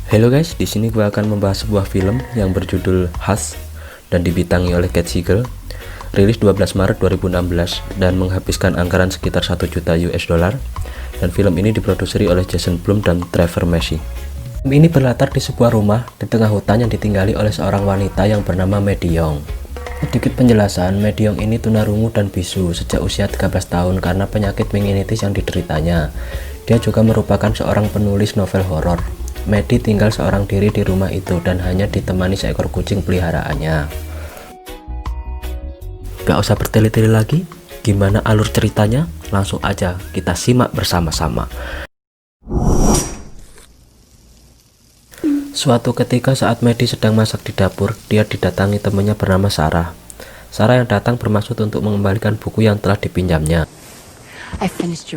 Halo guys, di sini gue akan membahas sebuah film yang berjudul Hush dan dibintangi oleh Kate Siegel, rilis 12 Maret 2016 dan menghabiskan anggaran sekitar 1 juta US dollar. Dan film ini diproduksi oleh Jason Blum dan Trevor Macy. Film ini berlatar di sebuah rumah di tengah hutan yang ditinggali oleh seorang wanita yang bernama Maddie Young. Sedikit penjelasan, Maddie Young ini tunarungu dan bisu sejak usia 13 tahun karena penyakit meningitis yang dideritanya. Dia juga merupakan seorang penulis novel horor. Maddie tinggal seorang diri di rumah itu dan hanya ditemani seekor kucing peliharaannya. Gak usah bertele-tele lagi, gimana alur ceritanya? Langsung aja kita simak bersama-sama. Suatu ketika saat Maddie sedang masak di dapur, dia didatangi temannya bernama Sarah. Sarah yang datang bermaksud untuk mengembalikan buku yang telah dipinjamnya. I finished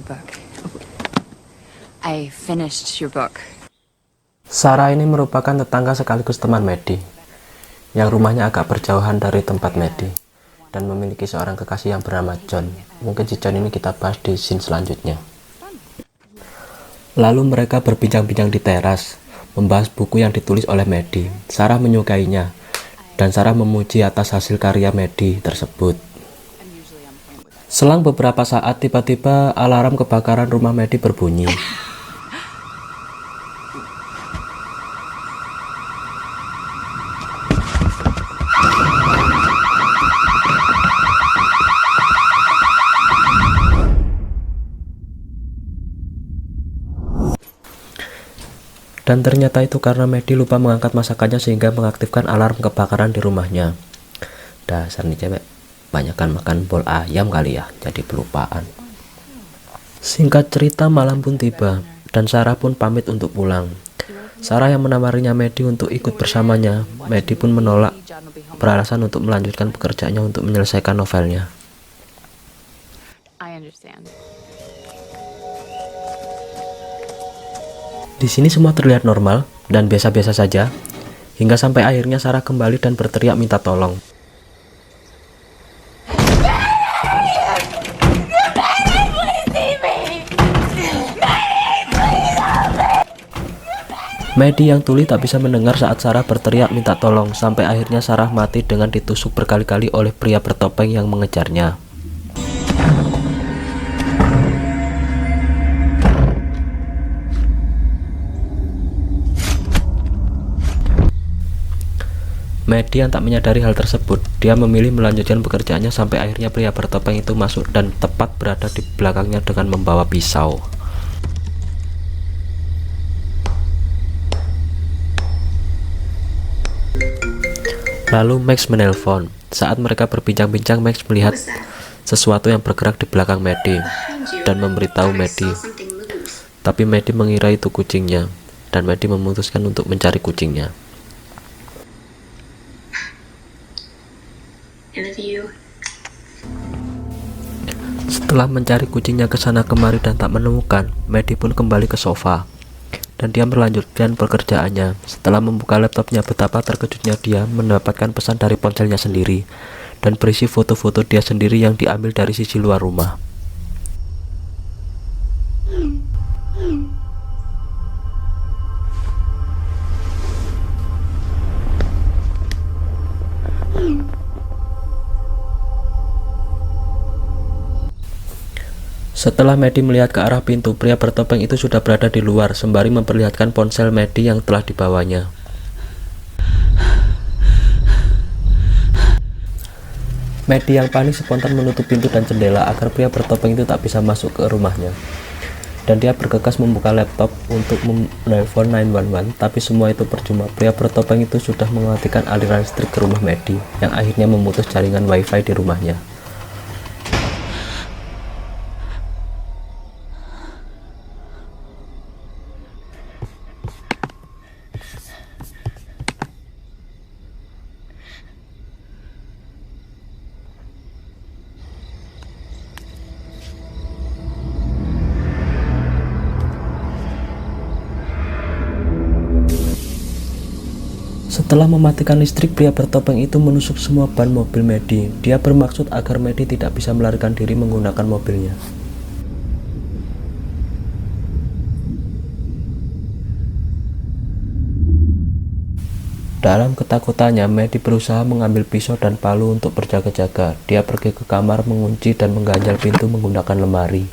your book. Sarah ini merupakan tetangga sekaligus teman Maddie, yang rumahnya agak berjauhan dari tempat Maddie, dan memiliki seorang kekasih yang bernama John. Mungkin si John ini kita bahas di scene selanjutnya. Lalu mereka berbincang-bincang di teras, membahas buku yang ditulis oleh Maddie. Sarah menyukainya, dan Sarah memuji atas hasil karya Maddie tersebut. Selang beberapa saat, tiba-tiba alarm kebakaran rumah Maddie berbunyi. Dan ternyata itu karena Maddie lupa mengangkat masakannya sehingga mengaktifkan alarm kebakaran di rumahnya. Dasar nih cewek, banyakan makan bol ayam kali ya, jadi pelupaan. Singkat cerita, malam pun tiba dan Sarah pun pamit untuk pulang. Sarah yang menawarinya Maddie untuk ikut bersamanya. Maddie pun menolak, beralasan untuk melanjutkan pekerjaannya untuk menyelesaikan novelnya. I understand. Di sini semua terlihat normal dan biasa-biasa saja, hingga sampai akhirnya Sarah kembali dan berteriak minta tolong. Maddie yang tuli tak bisa mendengar saat Sarah berteriak minta tolong, sampai akhirnya Sarah mati dengan ditusuk berkali-kali oleh pria bertopeng yang mengejarnya. Maddie yang tak menyadari hal tersebut, dia memilih melanjutkan pekerjaannya sampai akhirnya pria bertopeng itu masuk dan tepat berada di belakangnya dengan membawa pisau. Lalu Max menelpon. Saat mereka berbincang-bincang, Max melihat sesuatu yang bergerak di belakang Maddie dan memberitahu Maddie. Tapi Maddie mengira itu kucingnya, dan Maddie memutuskan untuk mencari kucingnya. Setelah mencari kucingnya ke sana kemari dan tak menemukan, Maddie pun kembali ke sofa dan dia melanjutkan pekerjaannya. Setelah membuka laptopnya, betapa terkejutnya dia mendapatkan pesan dari ponselnya sendiri dan berisi foto-foto dia sendiri yang diambil dari sisi luar rumah. Setelah Maddie melihat ke arah pintu, pria bertopeng itu sudah berada di luar sembari memperlihatkan ponsel Maddie yang telah dibawanya. Maddie yang panik spontan menutup pintu dan jendela agar pria bertopeng itu tak bisa masuk ke rumahnya. Dan dia bergegas membuka laptop untuk menelpon 911, tapi semua itu percuma. Pria bertopeng itu sudah mematikan aliran listrik ke rumah Maddie, yang akhirnya memutus jaringan wifi di rumahnya. Setelah mematikan listrik, pria bertopeng itu menusuk semua ban mobil Maddie. Dia bermaksud agar Maddie tidak bisa melarikan diri menggunakan mobilnya. Dalam ketakutannya, Maddie berusaha mengambil pisau dan palu untuk berjaga-jaga. Dia pergi ke kamar, mengunci dan mengganjal pintu menggunakan lemari.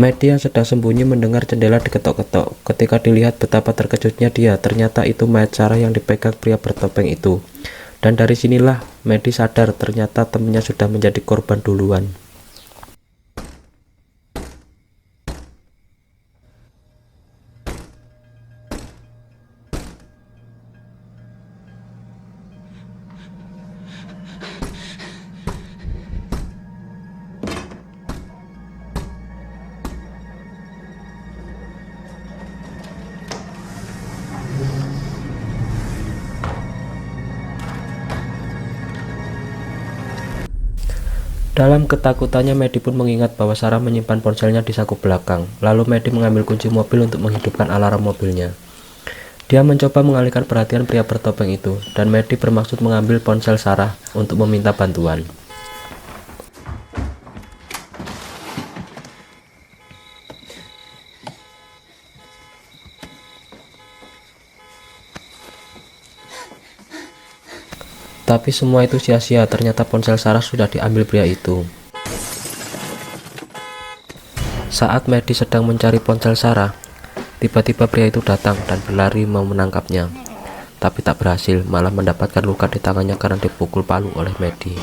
Maddie yang sedang sembunyi mendengar jendela diketok-ketok. Ketika dilihat, betapa terkejutnya dia. Ternyata itu mayat Sarah yang dipegang pria bertopeng itu. Dan dari sinilah Maddie sadar ternyata temannya sudah menjadi korban duluan. Dalam ketakutannya, Maddie pun mengingat bahwa Sarah menyimpan ponselnya di saku belakang. Lalu Maddie mengambil kunci mobil untuk menghidupkan alarm mobilnya. Dia mencoba mengalihkan perhatian pria bertopeng itu, dan Maddie bermaksud mengambil ponsel Sarah untuk meminta bantuan. Tapi semua itu sia-sia, ternyata ponsel Sarah sudah diambil pria itu. Saat Maddie sedang mencari ponsel Sarah, tiba-tiba pria itu datang dan berlari mau menangkapnya. Tapi tak berhasil, malah mendapatkan luka di tangannya karena dipukul palu oleh Maddie.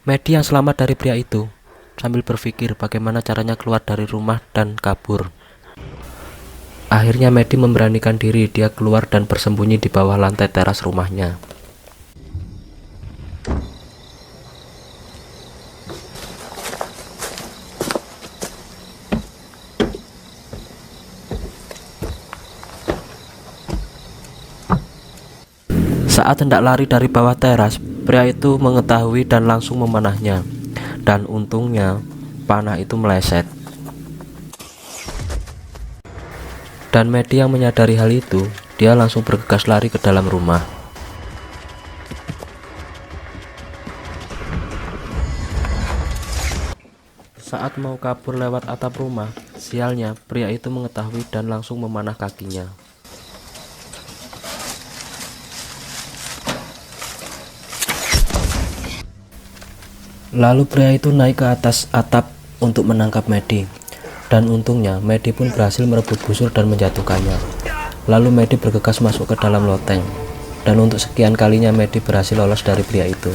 Maddie yang selamat dari pria itu sambil berpikir bagaimana caranya keluar dari rumah dan kabur. Akhirnya Maddie memberanikan diri, dia keluar dan bersembunyi di bawah lantai teras rumahnya. Saat hendak lari dari bawah teras, pria itu mengetahui dan langsung memanahnya. Dan untungnya, panah itu meleset. Dan Maddie yang menyadari hal itu, dia langsung bergegas lari ke dalam rumah. Saat mau kabur lewat atap rumah, sialnya pria itu mengetahui dan langsung memanah kakinya. Lalu pria itu naik ke atas atap untuk menangkap Maddie. Dan untungnya Maddie pun berhasil merebut busur dan menjatuhkannya. Lalu Maddie bergegas masuk ke dalam loteng. Dan untuk sekian kalinya Maddie berhasil lolos dari pria itu.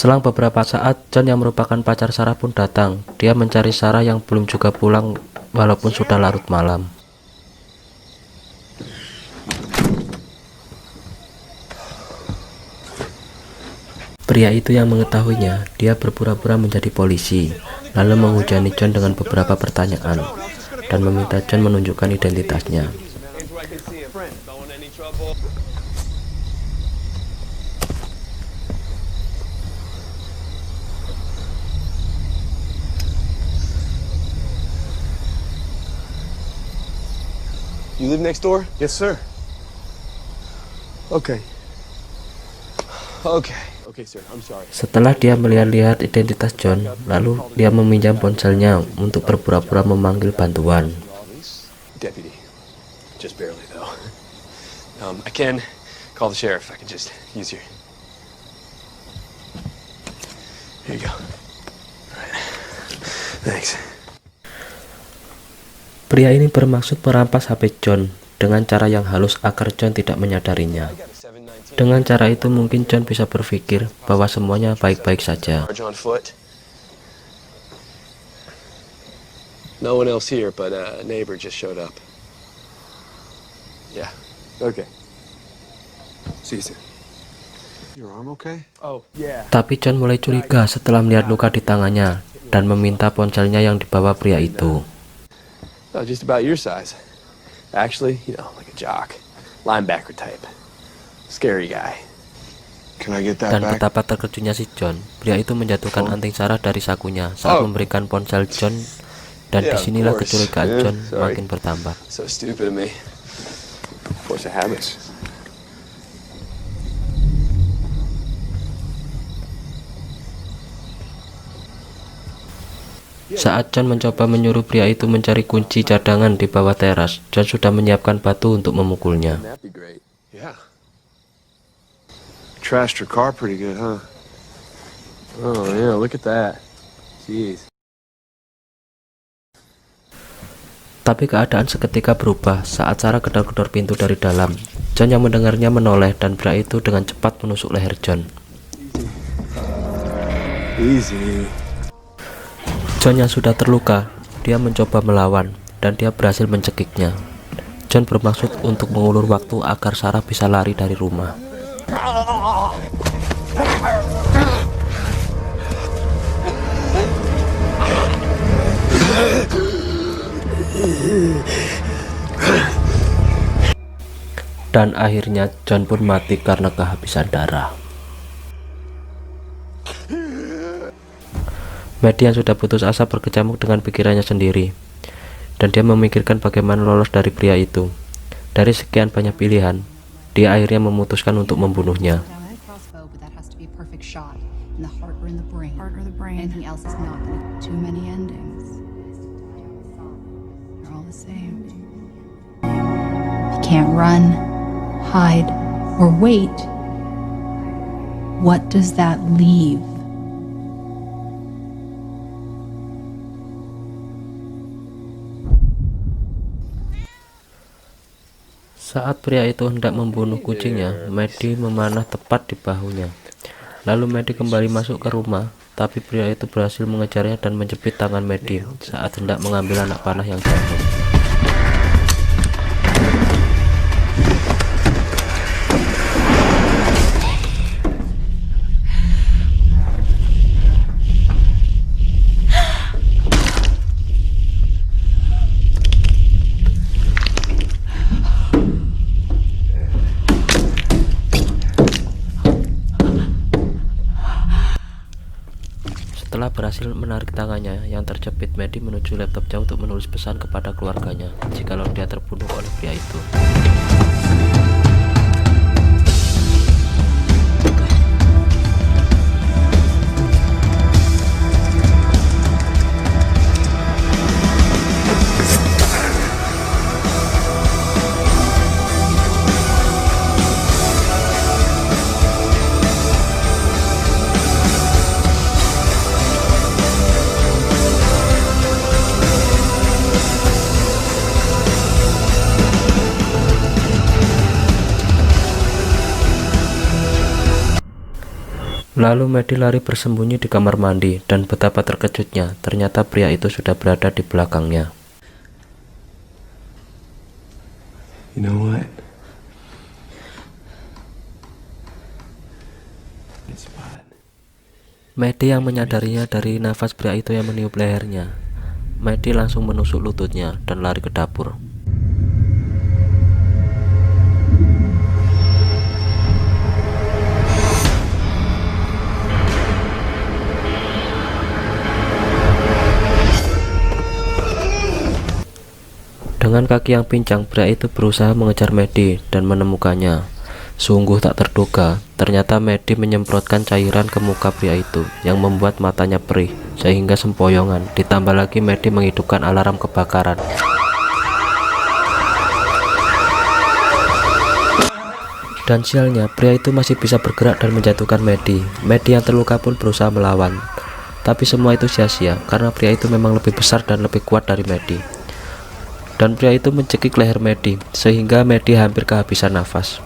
Selang beberapa saat, John yang merupakan pacar Sarah pun datang. Dia mencari Sarah yang belum juga pulang walaupun sudah larut malam. Pria itu yang mengetahuinya, dia berpura-pura menjadi polisi, lalu menghujani John dengan beberapa pertanyaan, dan meminta John menunjukkan identitasnya. You live next door? Yes, sir. Okay. Okay, sir. I'm sorry. Setelah dia melihat-lihat identitas John, lalu dia meminjam ponselnya untuk berpura-pura memanggil bantuan. Deputy. Just barely, though. I can call the sheriff. I can just use your... Here you go. All right. Thanks. Pria ini bermaksud merampas HP John dengan cara yang halus agar John tidak menyadarinya. Dengan cara itu mungkin John bisa berpikir bahwa semuanya baik-baik saja. No one else here, but a neighbor just showed up. Yeah. Okay. See you soon. Your arm okay? Oh, yeah. Tapi John mulai curiga setelah melihat luka di tangannya dan meminta ponselnya yang dibawa pria itu. Oh, just about your size. Actually, like a jock. Linebacker type. Scary guy. Can I get that Dan back? betapa terkejutnya si John, pria itu menjatuhkan anting sarah dari sakunya saat memberikan ponsel John, dan Yeah, disinilah of course. kecurigaan Yeah, John sorry. makin bertambah. So stupid of me. Force of habits. Saat John mencoba menyuruh pria itu mencari kunci cadangan di bawah teras, John sudah menyiapkan batu untuk memukulnya. Wouldn't that be great? Yeah. Trashed her car pretty good, huh? Oh, yeah, look at that. Jeez. Tapi keadaan seketika berubah saat Sarah gedor-gedor pintu dari dalam. John yang mendengarnya menoleh dan pria itu dengan cepat menusuk leher John. Easy. John yang sudah terluka, dia mencoba melawan dan dia berhasil mencekiknya. John bermaksud untuk mengulur waktu agar Sarah bisa lari dari rumah. Dan akhirnya John pun mati karena kehabisan darah. Maddie yang sudah putus asa berkecamuk dengan pikirannya sendiri, dan dia memikirkan bagaimana lolos dari pria itu. Dari sekian banyak pilihan, dia akhirnya memutuskan untuk membunuhnya. Crossbow, but that has to be a perfect shot in the heart or in the brain. Heart or the brain. Anything else is not gonna. Too many endings. They're all the same. You can't run, hide, or wait. What does that leave? Saat pria itu hendak membunuh kucingnya, Maddie memanah tepat di bahunya. Lalu Maddie kembali masuk ke rumah, tapi pria itu berhasil mengejarnya dan menjepit tangan Maddie saat hendak mengambil anak panah yang jatuh. Setelah berhasil menarik tangannya yang terjepit, Maddie menuju laptopnya untuk menulis pesan kepada keluarganya jikalau dia terbunuh oleh pria itu. Lalu Maddie lari bersembunyi di kamar mandi, dan betapa terkejutnya, ternyata pria itu sudah berada di belakangnya. You know what? It's fine. Maddie yang menyadarinya dari nafas pria itu yang meniup lehernya. Maddie langsung menusuk lututnya dan lari ke dapur. Dengan kaki yang pincang, pria itu berusaha mengejar Maddie dan menemukannya. Sungguh tak terduga, ternyata Maddie menyemprotkan cairan ke muka pria itu yang membuat matanya perih sehingga sempoyongan. Ditambah lagi Maddie menghidupkan alarm kebakaran. Dan sialnya, pria itu masih bisa bergerak dan menjatuhkan Maddie. Maddie yang terluka pun berusaha melawan. Tapi semua itu sia-sia karena pria itu memang lebih besar dan lebih kuat dari Maddie. Dan pria itu mencekik leher Maddie sehingga Maddie hampir kehabisan nafas.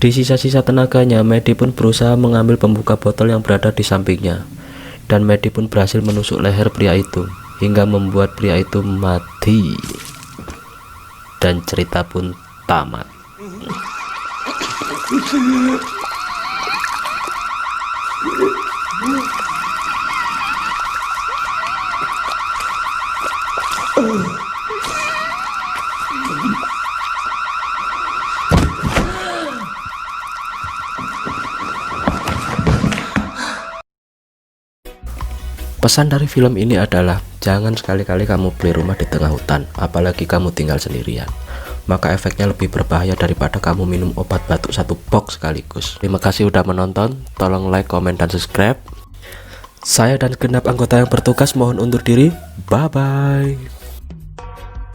Di sisa-sisa tenaganya, Maddie pun berusaha mengambil pembuka botol yang berada di sampingnya, dan Maddie pun berhasil menusuk leher pria itu hingga membuat pria itu mati, dan cerita pun tamat. Pesan dari film ini adalah jangan sekali-kali kamu beli rumah di tengah hutan, apalagi kamu tinggal sendirian. Maka efeknya lebih berbahaya daripada kamu minum obat batuk satu box sekaligus. Terima kasih udah menonton, tolong like, komen, dan subscribe. Saya dan segenap anggota yang bertugas mohon undur diri. Bye-bye.